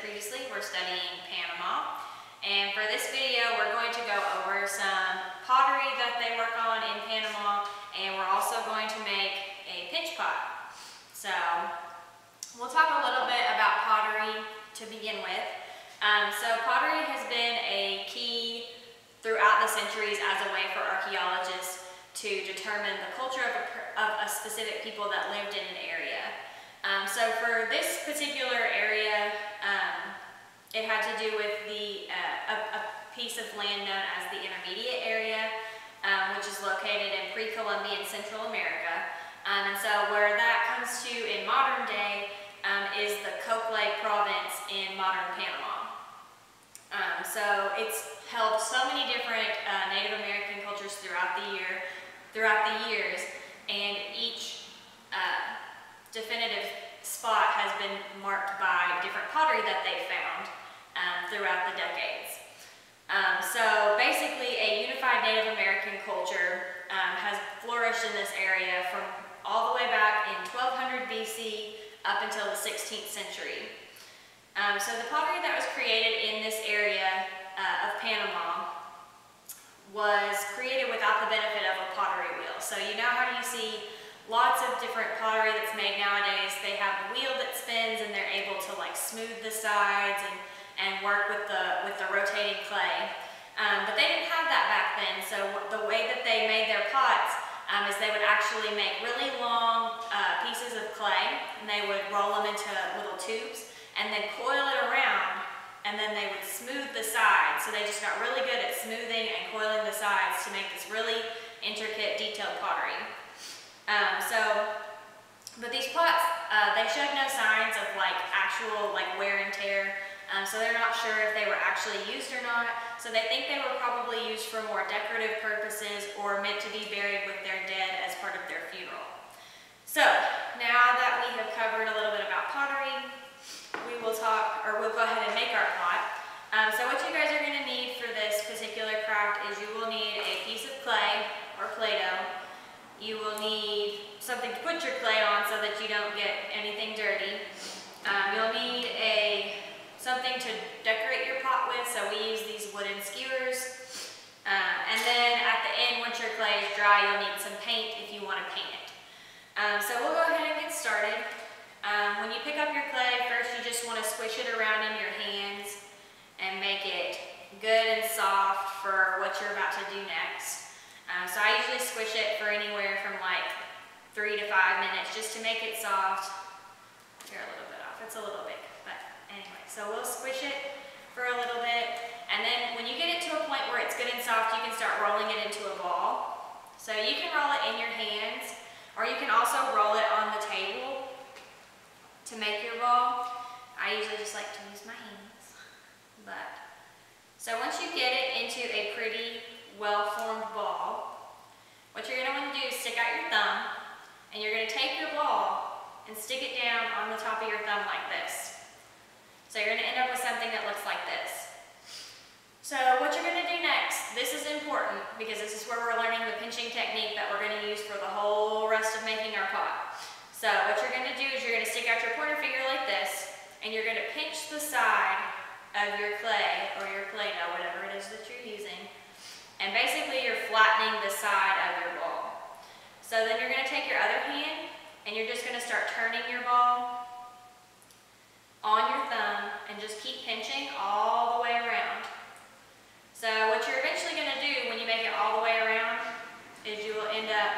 previously, we're studying Panama. And for this video, we're going to go over some pottery that they work on in Panama, and we're also going to make a pinch pot. So we'll talk a little bit about pottery to begin with. So pottery has been a key throughout the centuries as a way for archaeologists to determine the culture of a specific people that lived in an area. So for this particular area, it had to do with a piece of land known as the Intermediate area, which is located in pre-Columbian Central America. And so where that comes to in modern day is the Cocle province in modern Panama. So it's held so many different Native American cultures throughout the years, and each definitive spot has been marked by different pottery that they found throughout the decades. So basically a unified Native American culture has flourished in this area from all the way back in 1200 BC up until the 16th century. So the pottery that was created in this area of Panama was created without the benefit of a pottery wheel. So you know how you see lots of different pottery that's made nowadays. They have a wheel that spins and they're able to like smooth the sides and work with the rotating clay. But they didn't have that back then. So the way that they made their pots is they would actually make really long pieces of clay, and they would roll them into little tubes and then coil it around, and then they would smooth the sides. So they just got really good at smoothing and coiling the sides to make this really intricate, detailed pottery. But these pots, they showed no signs of like actual like wear and tear. So they're not sure if they were actually used or not. So they think they were probably used for more decorative purposes or meant to be buried with their dead as part of their funeral. So now that we have covered a little bit about pottery, we'll go ahead and make our pot. So what you guys are going to need for this particular craft is you will need a piece of clay or Play-Doh. You will need something to put your clay on so that you don't get anything dirty. You'll need something to decorate your pot with, so we use these wooden skewers. And then at the end, once your clay is dry, you'll need some paint if you want to paint it. So we'll go ahead and get started. When you pick up your clay, first you just want to squish it around in your hands and make it good and soft for what you're about to do next. So I usually squish it for anywhere from like 3 to 5 minutes just to make it soft. You're a little bit off, it's a little big, but anyway. So we'll squish it for a little bit, and then when you get it to a point where it's good and soft, you can start rolling it into a ball. So you can roll it in your hands, or you can also roll it on the table to make your ball. I usually just like to use my hands. So once you get it into a pretty well-formed ball, what you're going to want to do is stick out your thumb, and you're going to take your ball and stick it down on the top of your thumb like this. So you're going to end up with something that looks like this. So what you're going to do next, this is important because this is where we're learning the pinching technique that we're going to use for the whole rest of making our pot. So what you're going to do is you're going to stick out your pointer finger like this, and you're going to pinch the side of your clay or your Play-Doh, whatever it is that you're using. And basically you're flattening the side of your ball. So then you're going to take your other hand and you're just going to start turning your ball on your thumb and just keep pinching all the way around. So what you're eventually going to do when you make it all the way around is you will end up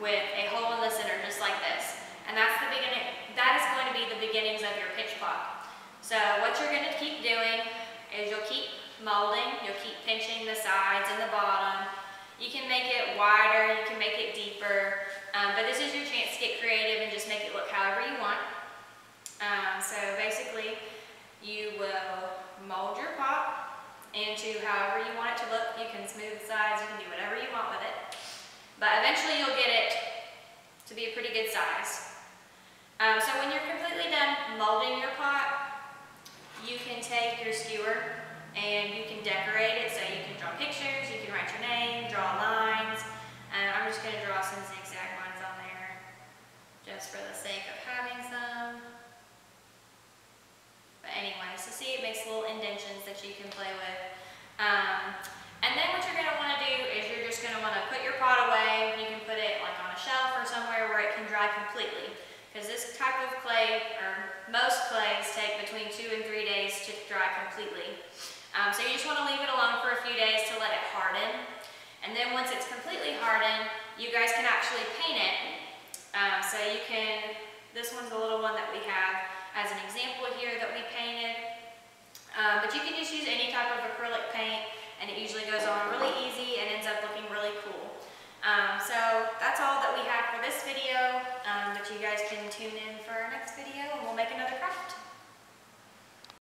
with a hole in the center just like this. And that's the beginning. That is going to be the beginnings of your pinch pot. So what you're going to keep doing is you'll keep molding, you'll keep pinching the sides and the bottom. You can make it wider, you can make it deeper, but this is your chance to get creative and just make it look however you want. So basically, you will mold your pot into however you want it to look. You can smooth the sides, you can do whatever you want with it. But eventually you'll get it to be a pretty good size. So when you're completely done molding your pot, you can take your skewer and you can decorate it. So you can draw pictures, you can write your name, draw lines. And I'm just going to draw some zigzag lines on there just for the sake of having some. But anyway, So see, it makes little indentions that you can play with. And then what you're going to want to do is you're just going to want to put your pot away. You can put it like on a shelf or somewhere where it can dry completely. Because this type of clay, or most clays, take between 2 and 3 days to dry completely. So you just want to leave it alone for a few days to let it harden. And then once it's completely hardened, you guys can actually paint it. So you can, this one's a little one that we have as an example here that we painted.